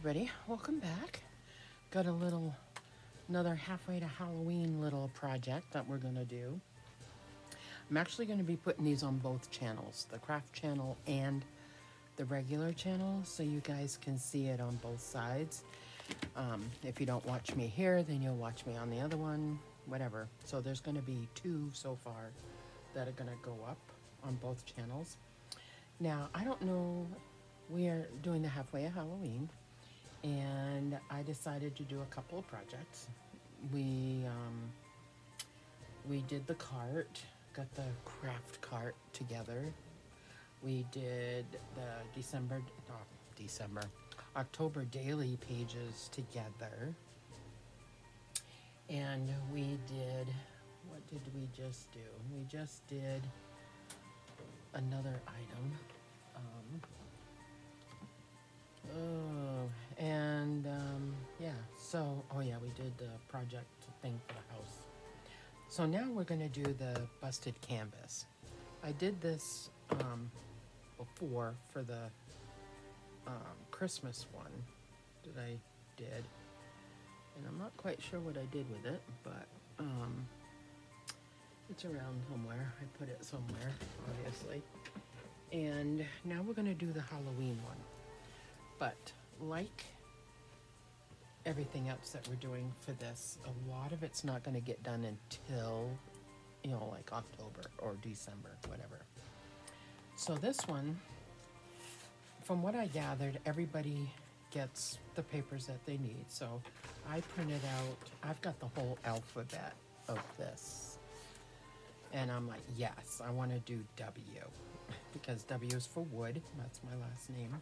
everybody, welcome back. Got another halfway to Halloween little project that we're gonna do. I'm actually gonna be putting these on both channels, the craft channel and the regular channel, so you guys can see it on both sides. If you don't watch me here, then you'll watch me on the other one, whatever. So there's gonna be two so far that are gonna go up on both channels. Now, I don't know, we are doing the halfway of Halloween, and I decided to do a couple of projects. We did the cart, got the craft cart together. We did the October daily pages together. And we did, what did we just do? We just did another item. Yeah, so, oh yeah, we did the project thing for the house. So now we're gonna do the busted canvas. I did this before for the Christmas one that I did. And I'm not quite sure what I did with it, but it's around somewhere. I put it somewhere, obviously. And now we're gonna do the Halloween one. But like everything else that we're doing for this, a lot of it's not gonna get done until, like October or December, whatever. So this one, from what I gathered, everybody gets the papers that they need. So I printed out, I've got the whole alphabet of this. And I'm like, yes, I want to do W because W is for wood. That's my last name.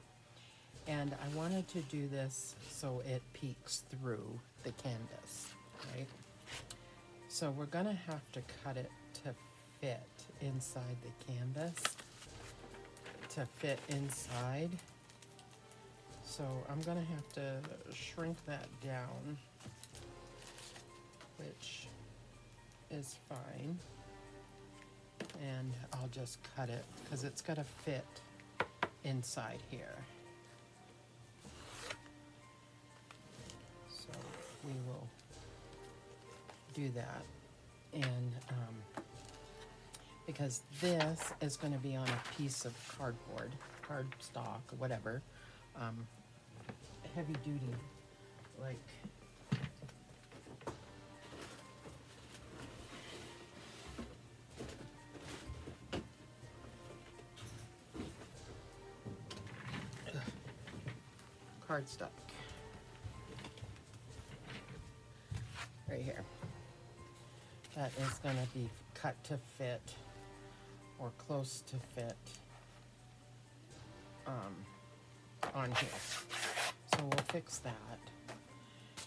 And I wanted to do this so it peeks through the canvas, right? So we're gonna have to cut it to fit inside the canvas, to fit inside. So I'm gonna have to shrink that down, which is fine. And I'll just cut it because it's gotta fit inside here. So we will do that. And because this is going to be on a piece of cardboard, cardstock, whatever, heavy duty, like cardstock. Right here. That is going to be cut to fit or close to fit on here. So we'll fix that.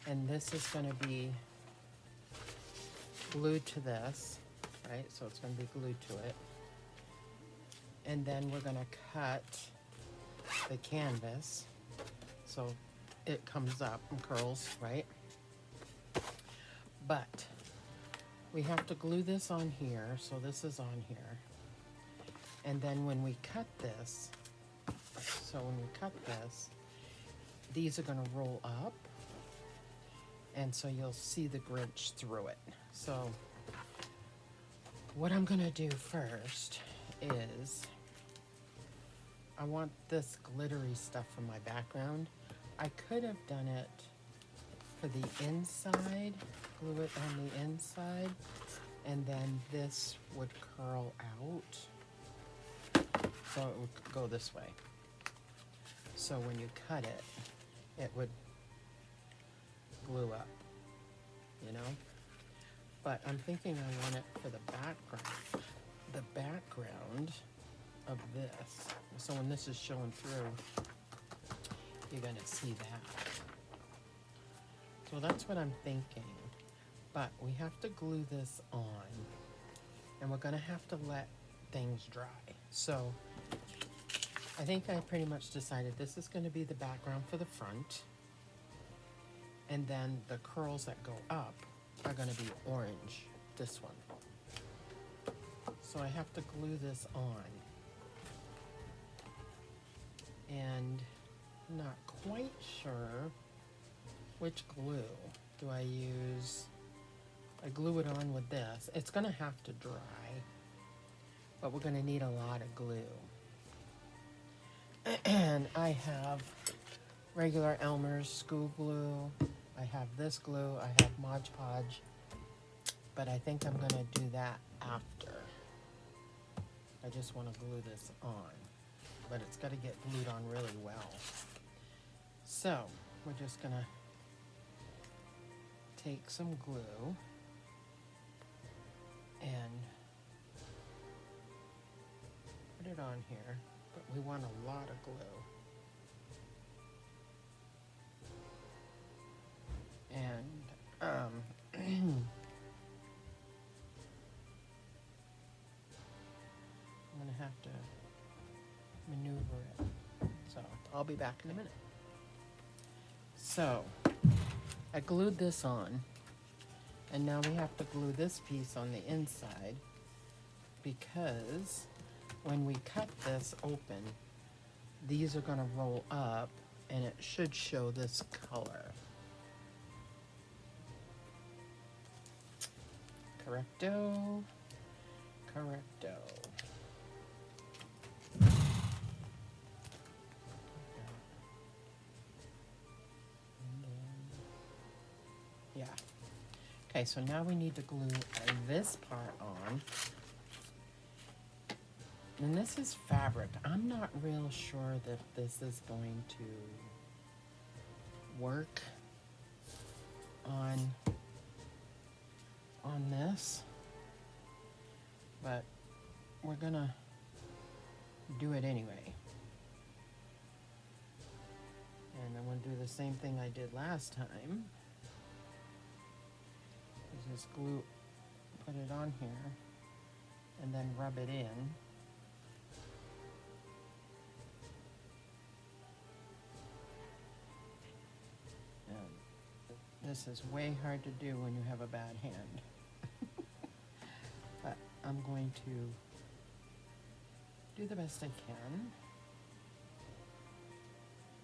And this is going to be glued to this, right? So it's going to be glued to it. And then we're going to cut the canvas so it comes up and curls, right? But we have to glue this on here, so this is on here. And then when we cut this, these are gonna roll up, and so you'll see the Grinch through it. So what I'm gonna do first is, I want this glittery stuff for my background. I could have done it for the inside, glue it on the inside, and then this would curl out, so it would go this way. So when you cut it, it would glue up, But I'm thinking I want it for the background of this. So when this is showing through, you're gonna see that. So that's what I'm thinking. But we have to glue this on, and we're gonna have to let things dry. So I think I pretty much decided this is gonna be the background for the front, and then the curls that go up are gonna be orange, this one. So I have to glue this on. And not quite sure which glue. Do I use, I glue it on with this. It's gonna have to dry, but we're gonna need a lot of glue. And I have regular Elmer's school glue. I have this glue. I have Mod Podge. But I think I'm gonna do that after. I just wanna glue this on. But it's gotta get glued on really well. So, we're just gonna take some glue and put it on here. But we want a lot of glue. And I'm gonna have to maneuver it. So I'll be back in a minute. So I glued this on, and now we have to glue this piece on the inside, because when we cut this open, these are gonna roll up and it should show this color. Correcto, correcto. Yeah. Okay, so now we need to glue this part on. And this is fabric. I'm not real sure that this is going to work on this, but we're gonna do it anyway. And I'm gonna do the same thing I did last time. Just glue, put it on here, and then rub it in. And this is way hard to do when you have a bad hand. But I'm going to do the best I can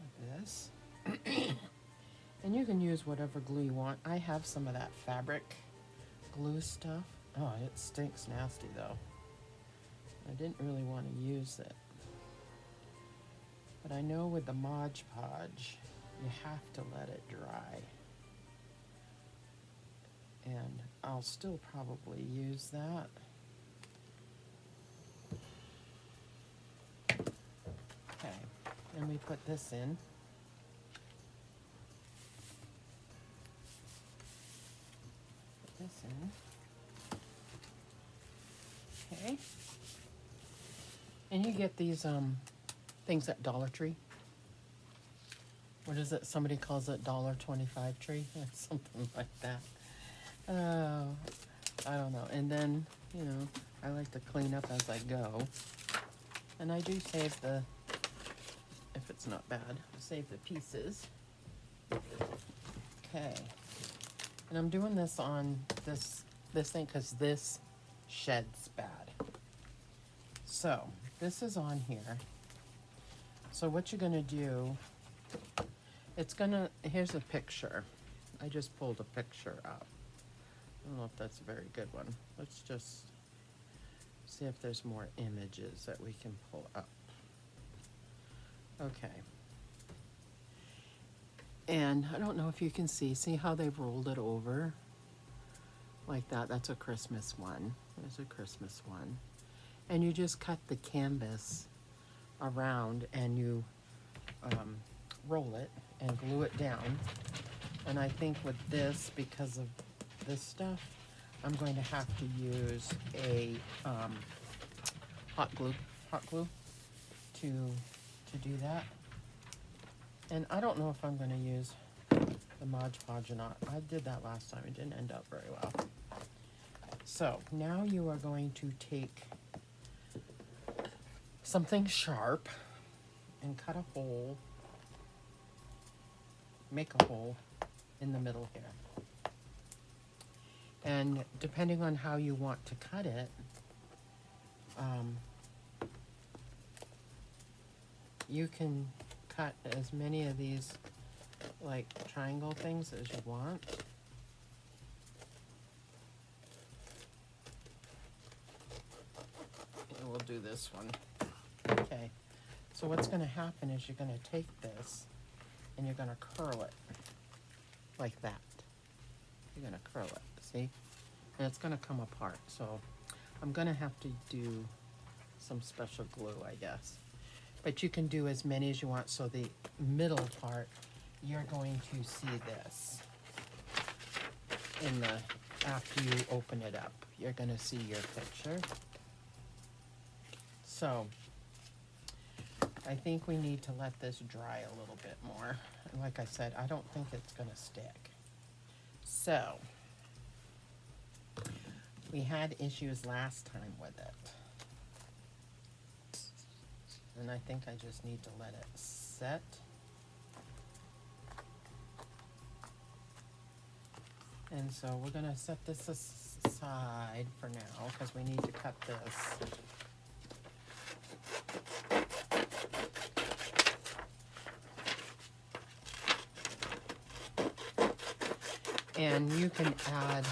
with this. And you can use whatever glue you want. I have some of that fabric glue stuff. Oh, it stinks nasty though. I didn't really want to use it. But I know with the Mod Podge, you have to let it dry. And I'll still probably use that. Okay, and we put this in. Put this in. Okay. And you get these things at Dollar Tree. What is it? Somebody calls it $1.25 tree or something like that. Oh, I don't know. And then, you know, I like to clean up as I go. And I do save the, if it's not bad, I save the pieces. Okay. And I'm doing this on this thing because this sheds bad. So, this is on here. So what you're gonna do, here's a picture. I just pulled a picture up. I don't know if that's a very good one. Let's just see if there's more images that we can pull up. Okay. And I don't know if you can see how they've rolled it over like that. That's a Christmas one. There's a Christmas one. And you just cut the canvas around and you roll it and glue it down. And I think with this, because of this stuff, I'm going to have to use a hot glue to do that. And I don't know if I'm going to use the Mod Podge or not. I did that last time. It didn't end up very well. So now you are going to take something sharp and cut a hole, make a hole in the middle here. And depending on how you want to cut it, you can cut as many of these like triangle things as you want. And we'll do this one. Okay, so what's going to happen is you're going to take this and you're going to curl it like that. You're going to curl it, see? And it's going to come apart. So I'm going to have to do some special glue, I guess. But you can do as many as you want. So the middle part, you're going to see this in the, after you open it up. You're going to see your picture. So I think we need to let this dry a little bit more. And like I said, I don't think it's going to stick. So we had issues last time with it. And I think I just need to let it set. And so we're going to set this aside for now because we need to cut this. And you can add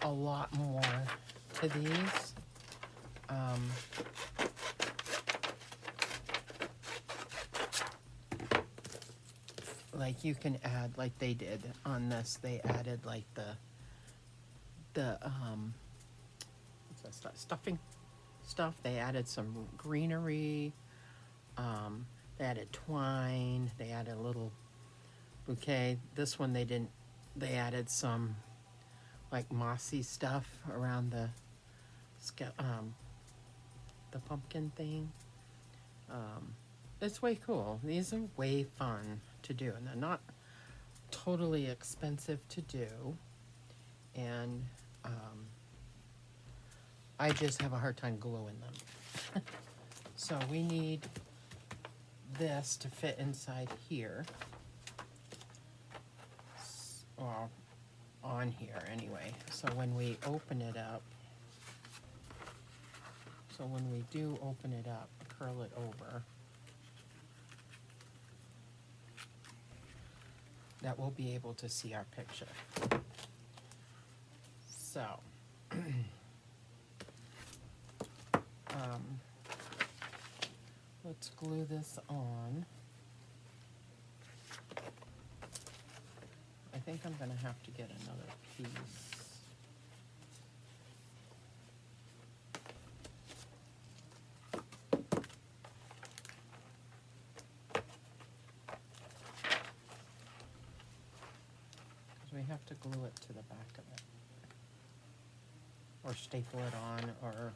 a lot more to these. Like you can add, like they did on this, they added like the what's that stuff? Stuffing stuff. They added some greenery. They added twine. They added a little bouquet. This one they didn't. They added some like mossy stuff around the pumpkin thing. It's way cool. These are way fun to do, and they're not totally expensive to do. And I just have a hard time gluing them. So we need this to fit inside here. Or on here anyway. So when we open it up, so when we do open it up, curl it over, that we'll be able to see our picture. So, let's glue this on. I think I'm going to have to get another piece. Because we have to glue it to the back of it. Or staple it on, or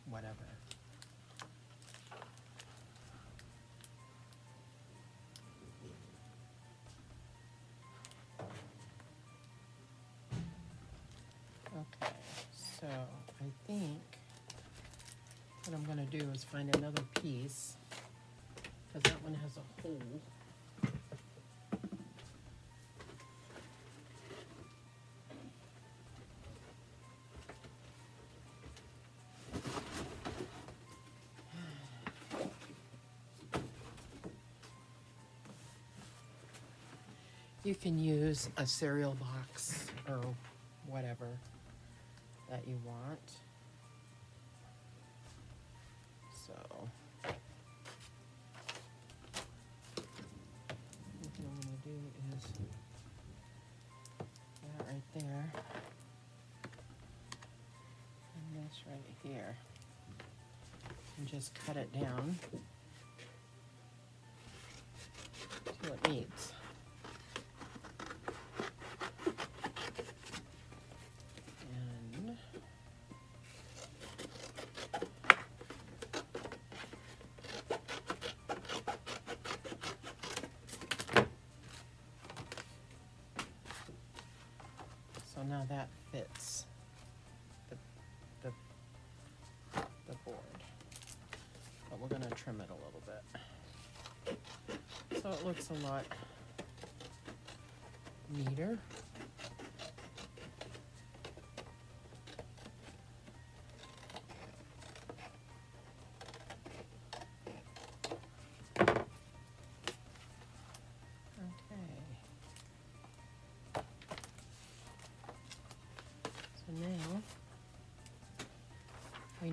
whatever. Okay, so I think what I'm going to do is find another piece, because that one has a hole. You can use a cereal box or whatever that you want. So what I'm going to do is that right there and this right here, and just cut it down till it meets. So now that fits the board, but we're going to trim it a little bit so it looks a lot neater.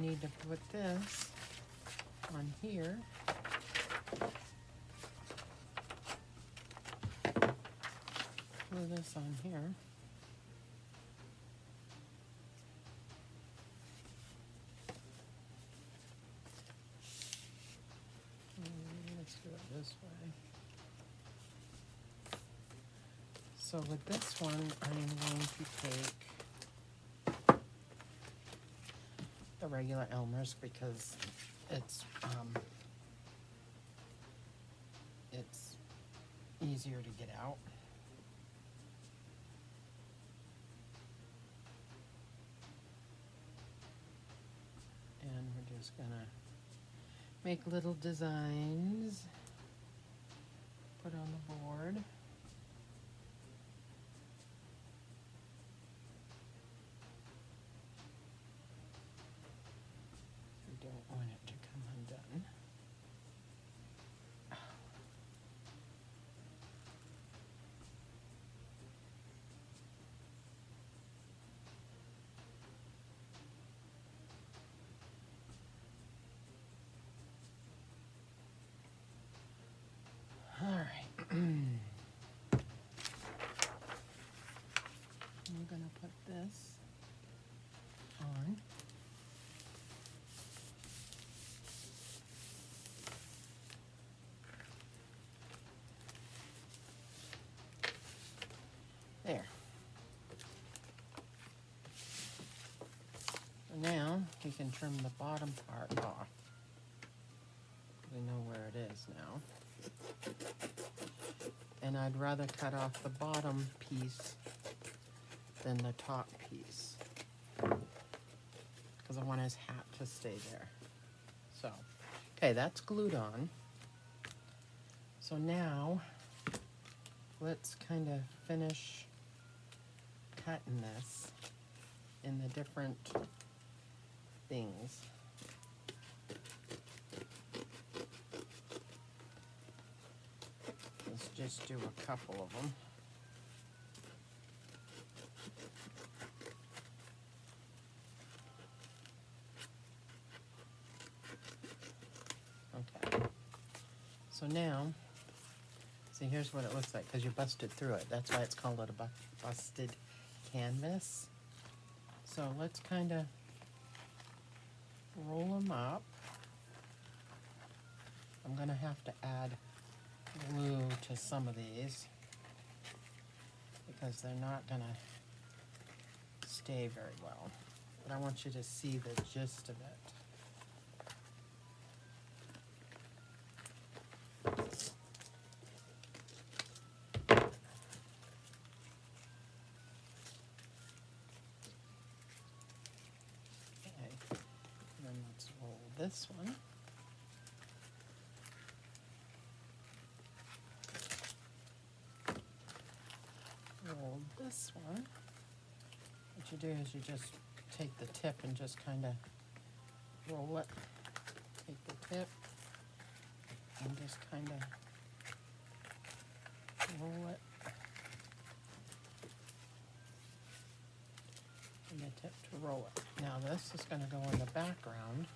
need to put this on here. Glue this on here. Let's do it this way. So with this one, I'm going to take the regular Elmer's because it's easier to get out. And we're just gonna make little designs, put on the board. We don't want it to come undone. All right. I'm gonna put this on. There. So now we can trim the bottom part off. We know where it is now. And I'd rather cut off the bottom piece than the top piece, because I want his hat to stay there. So, okay, that's glued on. So now, let's kind of finish cutting this in the different things. Let's just do a couple of them. Okay. So now, see, here's what it looks like, because you busted through it. That's why it's called a busted canvas. So let's kind of roll them up. I'm going to have to add glue to some of these because they're not going to stay very well. But I want you to see the gist of it. Okay, and then let's roll this one. Roll this one. What you do is you just take the tip and just kind of roll it. Take the tip and just kind of roll it. And the tip to roll it. Now this is going to go in the background.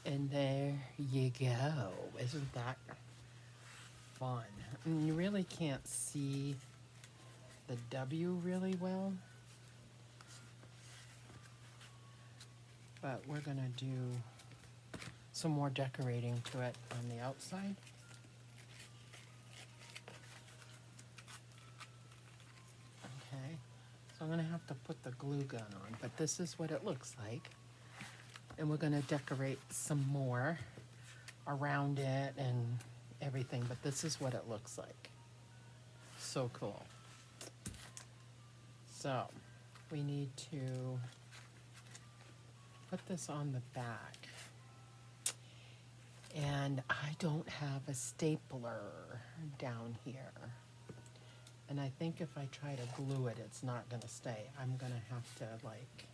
And there you go. Isn't that fun? And you really can't see the W really well. But we're going to do some more decorating to it on the outside. Okay, so I'm going to have to put the glue gun on, but this is what it looks like. And we're going to decorate some more around it and everything, but this is what it looks like. So cool. So we need to put this on the back. And I don't have a stapler down here. And I think if I try to glue it, it's not gonna stay. I'm gonna have to like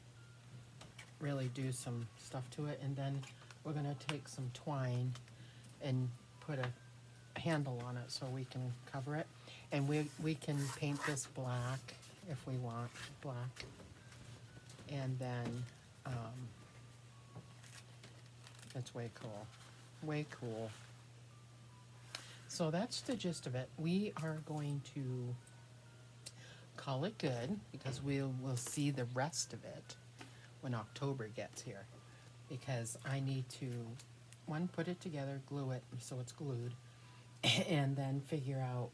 really do some stuff to it. And then we're gonna take some twine and put a handle on it so we can cover it. And we can paint this black if we want black. And then That's way cool. Way cool. So that's the gist of it. We are going to call it good because we'll see the rest of it when October gets here. Because I need to, one, put it together, glue it so it's glued, and then figure out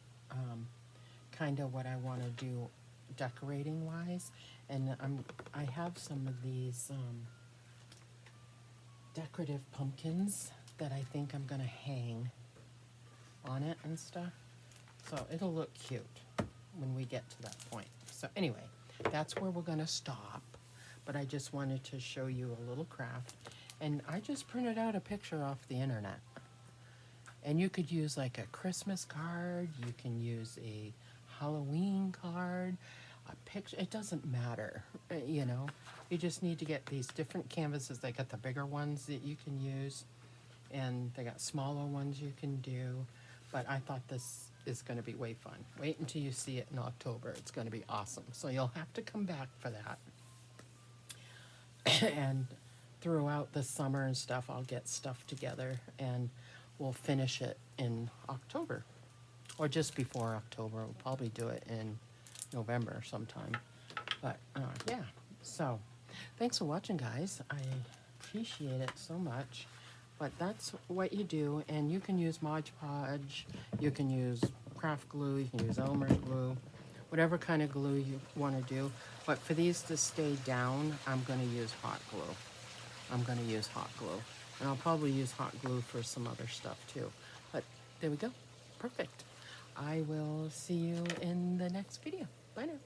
kind of what I want to do decorating wise. And I have some of these decorative pumpkins that I think I'm gonna hang on it and stuff. So it'll look cute when we get to that point. So anyway, that's where we're gonna stop. But I just wanted to show you a little craft. And I just printed out a picture off the internet. And you could use like a Christmas card, you can use a Halloween card, a picture, it doesn't matter, you know. You just need to get these different canvases. They got the bigger ones that you can use, and they got smaller ones you can do. But I thought this is going to be way fun. Wait until you see it in October. It's going to be awesome. So you'll have to come back for that. And throughout the summer and stuff, I'll get stuff together and we'll finish it in October. Or just before October. We'll probably do it in November sometime. But yeah, so thanks for watching, guys. I appreciate it so much. But that's what you do, and you can use Mod Podge, you can use craft glue, you can use Elmer's glue, whatever kind of glue you want to do. But for these to stay down, I'm going to use hot glue. I'm going to use hot glue. And I'll probably use hot glue for some other stuff too. But there we go. Perfect. I will see you in the next video. Bye now.